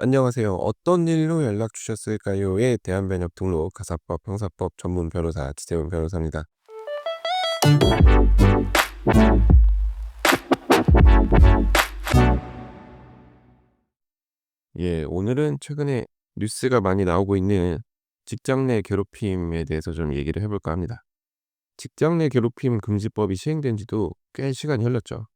안녕하세요. "어떤 일로 연락 주셨을까요?"에 대한 변협 등록 가사법 형사법 전문 변호사 지재훈 변호사입니다. 예, 오늘은 최근에 뉴스가 많이 나오고 있는 직장 내 괴롭힘에 대해서 좀 얘기를 해 볼까 합니다. 직장 내 괴롭힘 금지법이 시행된 지도 꽤 시간이 흘렀죠.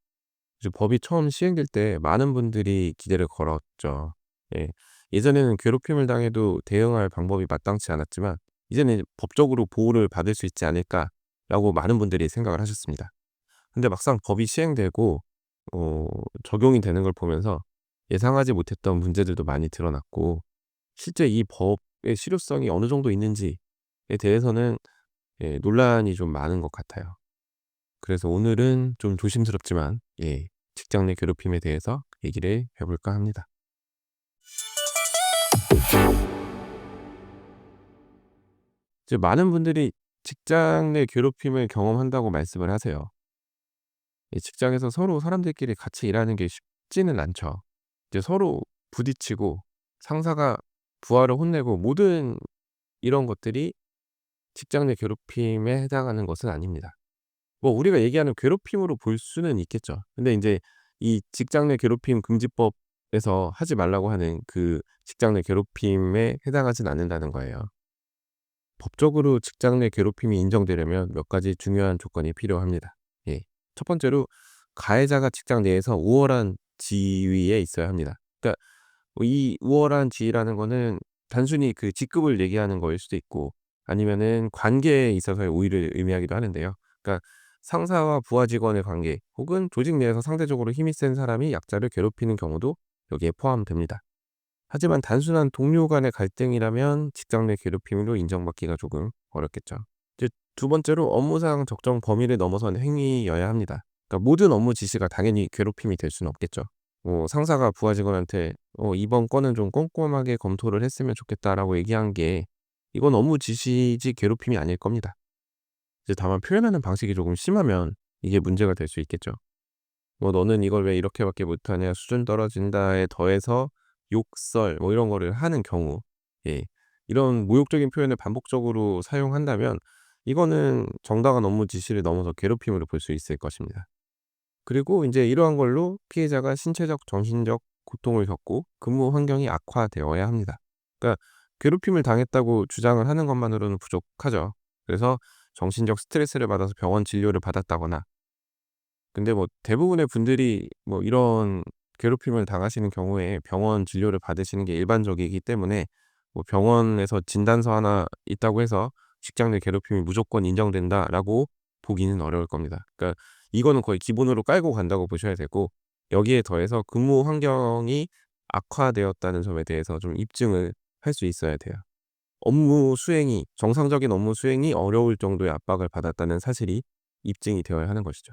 이제 법이 처음 시행될 때 많은 분들이 기대를 걸었죠. 예. 예전에는 괴롭힘을 당해도 대응할 방법이 마땅치 않았지만 이제는 '법적으로 보호를 받을 수 있지 않을까.'라고 많은 분들이 생각을 하셨습니다. 근데 막상 법이 시행되고 어 적용이 되는 걸 보면서 예상하지 못했던 문제들도 많이 드러났고, 실제 이 법의 실효성이 어느 정도 있는지에 대해서는 논란이 좀 많은 것 같아요. 그래서 오늘은 좀 조심스럽지만 직장 내 괴롭힘에 대해서 얘기를 해 볼까 합니다. 이제 많은 분들이 직장 내 괴롭힘을 경험한다고 말씀을 하세요. 이 직장에서 서로 사람들끼리 같이 일하는 게 쉽지는 않죠. 이제 서로 부딪히고 상사가 부하를 혼내고 모든 이런 것들이 직장 내 괴롭힘에 해당하는 것은 아닙니다. 뭐 우리가 얘기하는 괴롭힘으로 볼 수는 있겠죠. 근데 인제 이 직장 내 괴롭힘 금지법에서 하지 말라고 하는 그 직장 내 괴롭힘에 해당하진 않는다는 거예요. 법적으로 직장 내 괴롭힘이 인정되려면 몇 가지 중요한 조건이 필요합니다. 예. 첫 번째로 가해자가 직장 내에서 우월한 지위에 있어야 합니다. 그러니까 이 우월한 지위라는 거는 단순히 그 직급을 얘기하는 거일 수도 있고, 아니면은 관계에 있어서의 우위를 의미하기도 하는데요. 그러니까 상사와 부하 직원의 관계, 혹은 조직 내에서 상대적으로 힘이 센 사람이 약자를 괴롭히는 경우도 여기에 포함됩니다. 하지만 단순한 동료 간의 갈등이라면 직장 내 괴롭힘으로 인정받기가 조금 어렵겠죠. 이제 두 번째로 업무상 적정 범위를 넘어선 행위여야 합니다. 그러니까 모든 업무 지시가 당연히 괴롭힘이 될 수는 없겠죠. 뭐 상사가 부하 직원한테 "이번 건은 좀 꼼꼼하게 검토를 했으면 좋겠다."라고 얘기한 게 이건 업무 지시지 괴롭힘이 아닐 겁니다. 이제 다만 표현하는 방식이 조금 심하면 이게 문제가 될 수 있겠죠. 뭐 "너는 이걸 왜 이렇게밖에 못하냐. 수준 떨어진다."에 더해서 욕설 뭐 이런 거를 하는 경우, 예, 이런 모욕적인 표현을 반복적으로 사용한다면 이거는 정당한 업무 지시를 넘어서 괴롭힘으로 볼 수 있을 것입니다. 그리고 인제 이러한 걸로 피해자가 신체적, 정신적 고통을 겪고 근무 환경이 악화되어야 합니다. 그러니까 괴롭힘을 당했다고 주장을 하는 것만으로는 부족하죠. 그래서 정신적 스트레스를 받아서 병원 진료를 받았다거나, 근데 뭐 대부분의 분들이 뭐 이런 괴롭힘을 당하시는 경우에 병원 진료를 받으시는 게 일반적이기 때문에 뭐 병원에서 진단서 하나 있다고 해서 '직장 내 괴롭힘이 무조건 인정된다.'라고 보기는 어려울 겁니다. 그러니까 이거는 거의 기본으로 깔고 간다고 보셔야 되고, 여기에 더해서 근무 환경이 악화되었다는 점에 대해서 좀 입증을 할 수 있어야 돼요. 정상적인 업무 수행이 어려울 정도의 압박을 받았다는 사실이 입증이 되어야 하는 것이죠.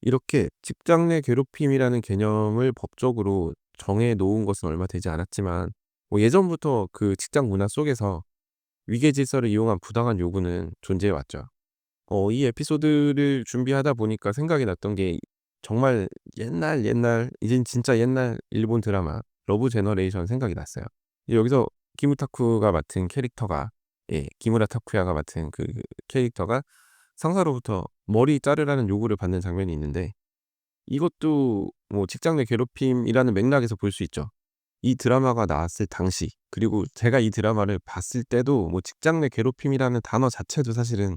이렇게 직장 내 괴롭힘이라는 개념을 법적으로 정해 놓은 것은 얼마 되지 않았지만, 뭐 예전부터 그 직장 문화 속에서 위계 질서를 이용한 부당한 요구는 존재해 왔죠. 이 에피소드를 준비하다 보니까 생각이 났던 게 정말 옛날 이젠 진짜 옛날 일본 드라마 러브 제너레이션 생각이 났어요. 여기서 키무타쿠가 맡은 캐릭터가 기무라 타쿠야가 맡은 그 캐릭터가 상사로부터 머리 자르라는 요구를 받는 장면이 있는데, 이것도 뭐 직장 내 괴롭힘이라는 맥락에서 볼 수 있죠. 이 드라마가 나왔을 당시, 그리고 제가 이 드라마를 봤을 때도 뭐 직장 내 괴롭힘이라는 단어 자체도 사실은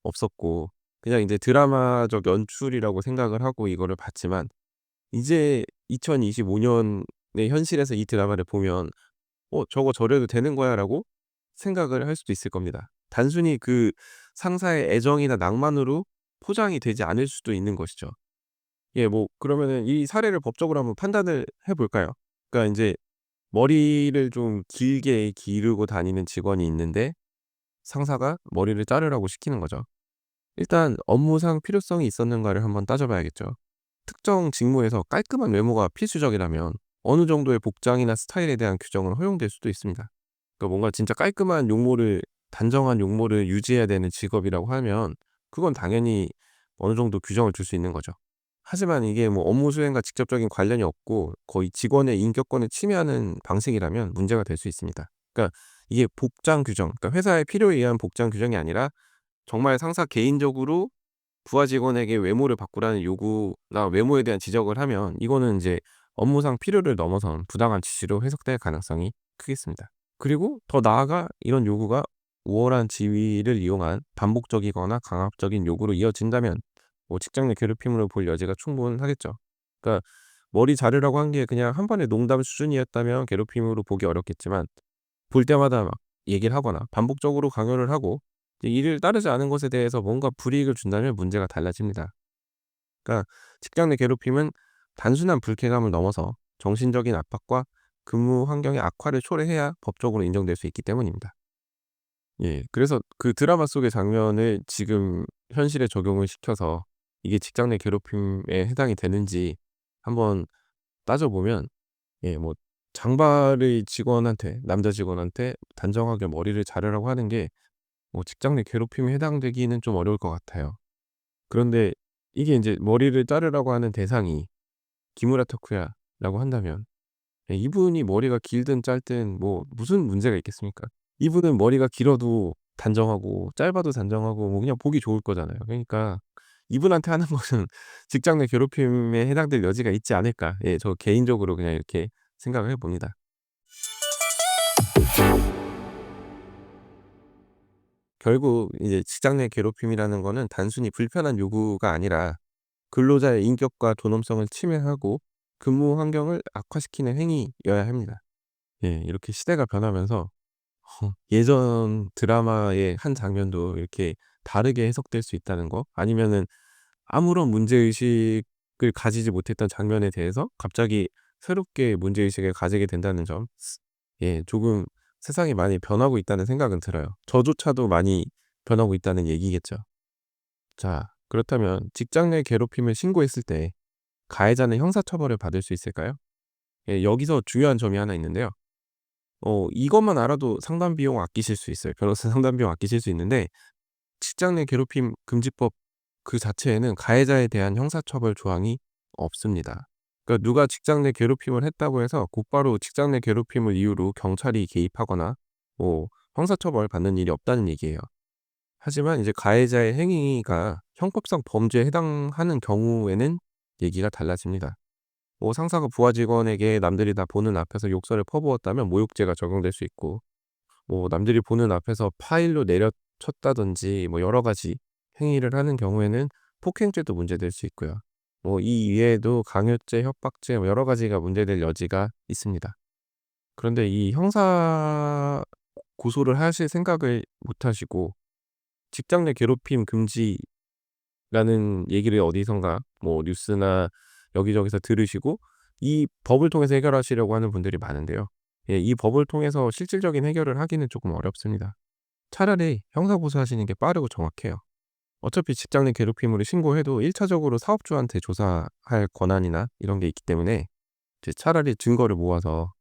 없었고, 그냥 인제 드라마적 연출이라고 생각을 하고 이거를 봤지만, 이제 2025 년의 현실에서 이 드라마를 보면 '저거 저래도 되는 거야.'라고 생각을 할 수도 있을 겁니다. 단순히 그 상사의 애정이나 낭만으로 포장이 되지 않을 수도 있는 것이죠. 예, 뭐 그러면은 이 사례를 법적으로 한번 판단을 해 볼까요? 그러니까 인제 머리를 좀 길게 기르고 다니는 직원이 있는데 상사가 머리를 자르라고 시키는 거죠. 일단 업무상 필요성이 있었는가를 한번 따져 봐야겠죠. 특정 직무에서 깔끔한 외모가 필수적이라면 어느 정도의 복장이나 스타일에 대한 규정은 허용될 수도 있습니다. 그러니까 뭔가 진짜 깔끔한 용모를 단정한 용모를 유지해야 되는 직업이라고 하면 그건 당연히 어느 정도 규정을 줄 수 있는 거죠. 하지만 이게 뭐 업무 수행과 직접적인 관련이 없고 거의 직원의 인격권을 침해하는 방식이라면 문제가 될 수 있습니다. 그러니까 이게 복장 규정, 그러니까 회사의 필요에 의한 복장 규정이 아니라 정말 상사 개인적으로 부하 직원에게 외모를 바꾸라는 요구나 외모에 대한 지적을 하면 이거는 인제 업무상 필요를 넘어선 부당한 지시로 해석될 가능성이 크겠습니다. 그리고 더 나아가 이런 요구가 우월한 지위를 이용한 반복적이거나 강압적인 요구로 이어진다면 뭐 직장 내 괴롭힘으로 볼 여지가 충분하겠죠. 그러니까 머리 자르라고 한 게 그냥 한 번의 농담 수준이었다면 괴롭힘으로 보기 어렵겠지만 볼 때마다 막 얘기를 하거나 반복적으로 강요를 하고 이제 이를 따르지 않은 것에 대해서 뭔가 불이익을 준다면 문제가 달라집니다. 그러니까 직장 내 괴롭힘은 단순한 불쾌감을 넘어서 정신적인 압박과 근무 환경의 악화를 초래해야 법적으로 인정될 수 있기 때문입니다. 예. 그래서 그 드라마 속의 장면을 지금 현실에 적용을 시켜서 이게 직장 내 괴롭힘에 해당이 되는지 한번 따져 보면 예 뭐 장발의 직원한테 남자 직원한테 단정하게 머리를 자르라고 하는 게 뭐 직장 내 괴롭힘에 해당되기는 좀 어려울 것 같아요. 그런데 이게 인제 머리를 자르라고 하는 대상이 기무라 토쿠야라고 한다면 예 이분이 머리가 길든 짧든 뭐 무슨 문제가 있겠습니까? 이분은 머리가 길어도 단정하고 짧아도 단정하고 뭐 그냥 보기 좋을 거잖아요. 그러니까 이분한테 하는 것은 '직장 내 괴롭힘에 해당될 여지가 있지 않을까.' 예 저 개인적으로 그냥 이렇게 생각을 해 봅니다. 결국 이제 직장 내 괴롭힘이라는 거는 단순히 불편한 요구가 아니라 근로자의 인격과 존엄성을 침해하고 근무 환경을 악화시키는 행위여야 합니다. 예 이렇게 시대가 변하면서 예전 드라마의 한 장면도 이렇게 다르게 해석될 수 있다는 거 아니면은 아무런 문제의식을 가지지 못했던 장면에 대해서 갑자기 새롭게 문제의식을 가지게 된다는 점. 예 조금 세상이 많이 변하고 있다는 생각은 들어요. 저조차도 많이 변하고 있다는 얘기겠죠. 자 그렇다면 직장 내 괴롭힘을 신고했을 때 가해자는 형사처벌을 받을 수 있을까요? 예 여기서 중요한 점이 하나 있는데요. 이것만 알아도 상담 비용 아끼실 수 있어요. 변호사 상담 비용 아끼실 수 있는데 직장 내 괴롭힘 금지법 그 자체에는 가해자에 대한 형사처벌 조항이 없습니다. 그러니까 누가 직장 내 괴롭힘을 했다고 해서 곧바로 직장 내 괴롭힘을 이유로 경찰이 개입하거나 뭐 형사처벌 받는 일이 없다는 얘기예요. 하지만 이제 가해자의 행위가 형법상 범죄에 해당하는 경우에는 얘기가 달라집니다. 뭐 상사가 부하 직원에게 남들이 다 보는 앞에서 욕설을 퍼부었다면 모욕죄가 적용될 수 있고 뭐 남들이 보는 앞에서 파일로 내려쳤다든지 뭐 여러 가지 행위를 하는 경우에는 폭행죄도 문제될 수 있고요. 뭐 이 이외에도 강요죄, 협박죄 뭐 여러 가지가 문제될 여지가 있습니다. 그런데 이 형사 고소를 하실 생각을 못 하시고 직장 내 괴롭힘 금지라는 얘기를 어디선가 뭐 뉴스나 여기저기서 들으시고 이 법을 통해서 해결하시려고 하는 분들이 많은데요. 예 이 법을 통해서 실질적인 해결을 하기는 조금 어렵습니다. 차라리 형사 고소하시는 게 빠르고 정확해요. 어차피 직장 내 괴롭힘으로 신고해도 1 차적으로 사업주한테 조사할 권한이나 이런 게 있기 때문에 이제 차라리 증거를 모아서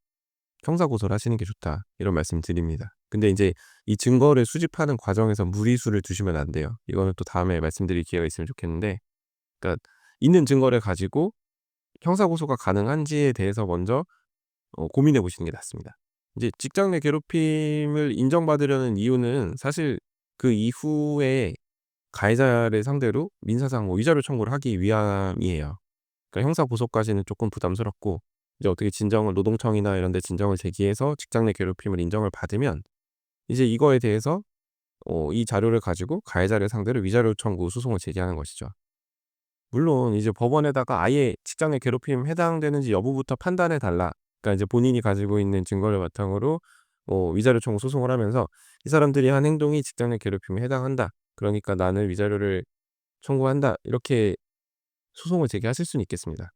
"형사 고소를 하시는 게 좋다." 이런 말씀 드립니다. 근데 인제 이 증거를 수집하는 과정에서 무리수를 두시면 안 돼요. 이거는 또 다음에 말씀드릴 기회가 있으면 좋겠는데 그러니까 있는 증거를 가지고 형사 고소가 가능한지에 대해서 먼저 고민해 보시는 게 낫습니다. 이제 직장 내 괴롭힘을 인정받으려는 이유는 사실 그 이후에 가해자를 상대로 민사상 뭐 위자료 청구를 하기 위함이에요. 그러니까 형사 고소까지는 쪼끔 부담스럽고 이제 어떻게 진정을 노동청이나 이런 데 진정을 제기해서 직장 내 괴롭힘을 인정을 받으면 이제 이거에 대해서 이 자료를 가지고 가해자를 상대로 위자료 청구 소송을 제기하는 것이죠. 물론 이제 법원에다가 아예 직장 내 괴롭힘 해당되는지 여부부터 판단해 달라. 그러니까 이제 본인이 가지고 있는 증거를 바탕으로 위자료 청구 소송을 하면서 "이 사람들이 한 행동이 직장 내 괴롭힘에 해당한다. 그러니까 나는 위자료를 청구한다." 이렇게 소송을 제기하실 수는 있겠습니다.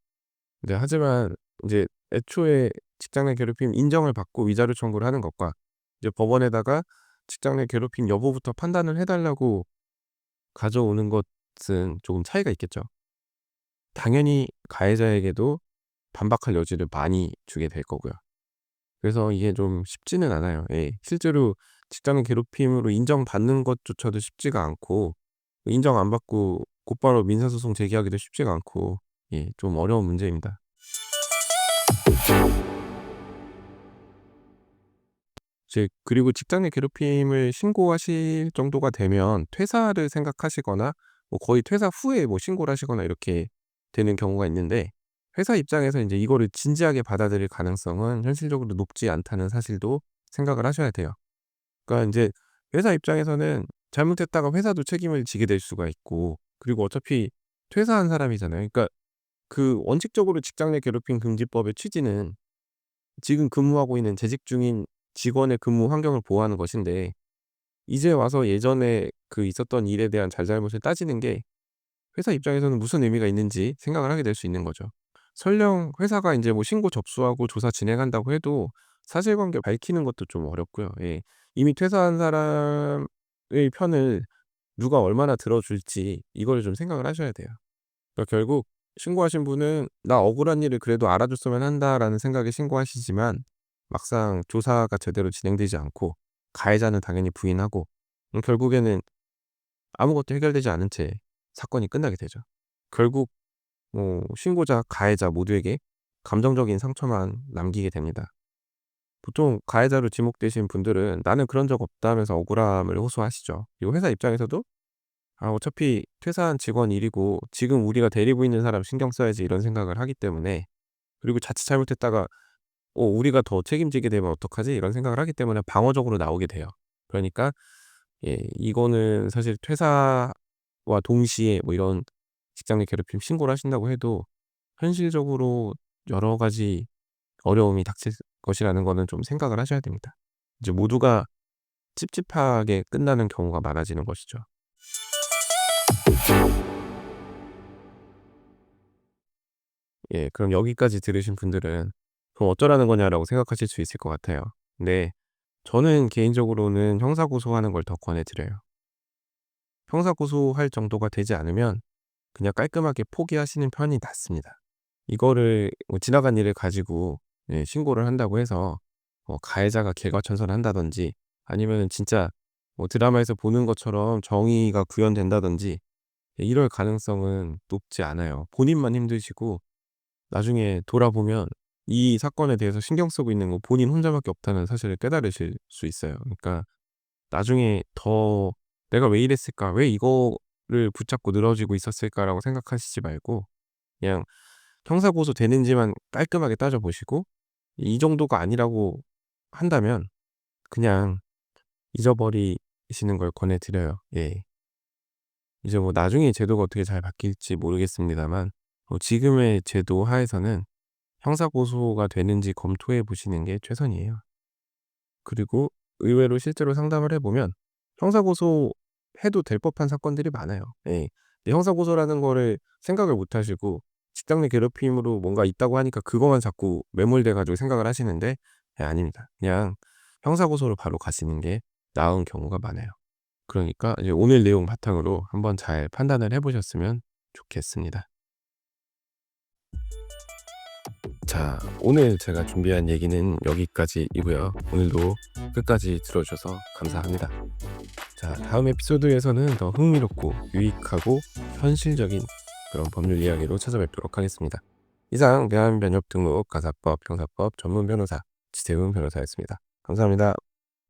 네 하지만 인제 애초에 직장 내 괴롭힘 인정을 받고 위자료 청구를 하는 것과 이제 법원에다가 직장 내 괴롭힘 여부부터 판단을 해 달라고 가져오는 것은 조금 차이가 있겠죠. 당연히 가해자에게도 반박할 여지를 많이 주게 될 거고요. 그래서 이게 좀 쉽지는 않아요. 예. 실제로 직장 내 괴롭힘으로 인정받는 것조차도 쉽지가 않고 인정 안 받고 곧바로 민사소송 제기하기도 쉽지가 않고 좀 어려운 문제입니다. 이제 그리고 직장 내 괴롭힘을 신고하실 정도가 되면 퇴사를 생각하시거나 뭐 거의 퇴사 후에 뭐 신고를 하시거나 이렇게 되는 경우가 있는데, 회사 입장에서 인제 이거를 진지하게 받아들일 가능성은 현실적으로 높지 않다는 사실도 생각을 하셔야 돼요. 그러니까 인제 회사 입장에서는 잘못했다가 회사도 책임을 지게 될 수가 있고, 그리고 어차피 퇴사한 사람이잖아요. 그러니까 그 원칙적으로 직장 내 괴롭힘 금지법의 취지는 지금 근무하고 있는 재직 중인 직원의 근무 환경을 보호하는 것인데, 이제 와서 예전에 그 있었던 일에 대한 잘잘못을 따지는 게 회사 입장에서는 무슨 의미가 있는지 생각을 하게 될 수 있는 거죠. 설령 회사가 인제 뭐 신고 접수하고 조사 진행한다고 해도 사실관계 밝히는 것도 좀 어렵고요. 예. 이미 퇴사한 사람의 편을 누가 얼마나 들어줄지 이거를 좀 생각을 하셔야 돼요. 그러니까 결국 신고하신 분은 '나 억울한 일을 그래도 알아줬으면 한다.'라는 생각에 신고하시지만, 막상 조사가 제대로 진행되지 않고 가해자는 당연히 부인하고 결국에는 아무것도 해결되지 않은 채 사건이 끝나게 되죠. 결국 뭐 신고자, 가해자 모두에게 감정적인 상처만 남기게 됩니다. 보통 가해자로 지목되신 분들은 "나는 그런 적 없다."면서 억울함을 호소하시죠. 그리고 회사 입장에서도 '아 어차피 퇴사한 직원 일이고 지금 우리가 데리고 있는 사람 신경 써야지.' 이런 생각을 하기 때문에, 그리고 자칫 잘못했다가 '우리가 더 책임지게 되면 어떡하지?' 이런 생각을 하기 때문에 방어적으로 나오게 돼요. 그러니까 이거는 사실 퇴사와 동시에 뭐 이런 직장 내 괴롭힘 신고를 하신다고 해도 현실적으로 여러 가지 어려움이 닥칠 것이라는 거는 좀 생각을 하셔야 됩니다. 이제 모두가 찝찝하게 끝나는 경우가 많아지는 것이죠. 그럼 여기까지 들으신 분들은 '그럼 어쩌라는 거냐.'라고 생각하실 수 있을 것 같아요. 근데 저는 개인적으로는 형사 고소하는 걸 더 권해 드려요. 형사 고소할 정도가 되지 않으면 그냥 깔끔하게 포기하시는 편이 낫습니다. 이거를 뭐 지나간 일을 가지고 신고를 한다고 해서 가해자가 개과천선한다든지, 아니면은 진짜 뭐 드라마에서 보는 것처럼 정의가 구현된다든지 이럴 가능성은 높지 않아요. 본인만 힘드시고 나중에 돌아보면 이 사건에 대해서 신경 쓰고 있는 건 본인 혼자밖에 없다는 사실을 깨달으실 수 있어요. 그러니까 나중에 더 '내가 왜 이랬을까? 왜 이거를 붙잡고 늘어지고 있었을까?'라고 생각하시지 말고 그냥 형사 고소되는지만 깔끔하게 따져 보시고, 이 정도가 아니라고 한다면 그냥 잊어버리시는 걸 권해 드려요. 예. 이제 뭐 나중에 제도가 어떻게 잘 바뀔지 모르겠습니다만 지금의 제도 하에서는 형사 고소가 되는지 검토해 보시는 게 최선이에요. 그리고 의외로 실제로 상담을 해 보면 형사 고소해도 될 법한 사건들이 많아요. 예. 근데 형사 고소라는 거를 생각을 못 하시고 직장 내 괴롭힘으로 뭔가 있다고 하니까 그거만 자꾸 매몰돼 가지고 생각을 하시는데, 아닙니다. 그냥 형사 고소로 바로 가시는 게 나은 경우가 많아요. 그러니까 이제 오늘 내용 바탕으로 한번 잘 판단을 해 보셨으면 좋겠습니다. 자, 오늘 제가 준비한 얘기는 여기까지이고요. 오늘도 끝까지 들어 주셔서 감사합니다. 자, 다음 에피소드에서는 더 흥미롭고 유익하고 현실적인 그런 법률 이야기로 찾아뵙도록 하겠습니다. 이상 대한변협 등록 가사법 형사법 전문 변호사 지태훈 변호사였습니다. 감사합니다.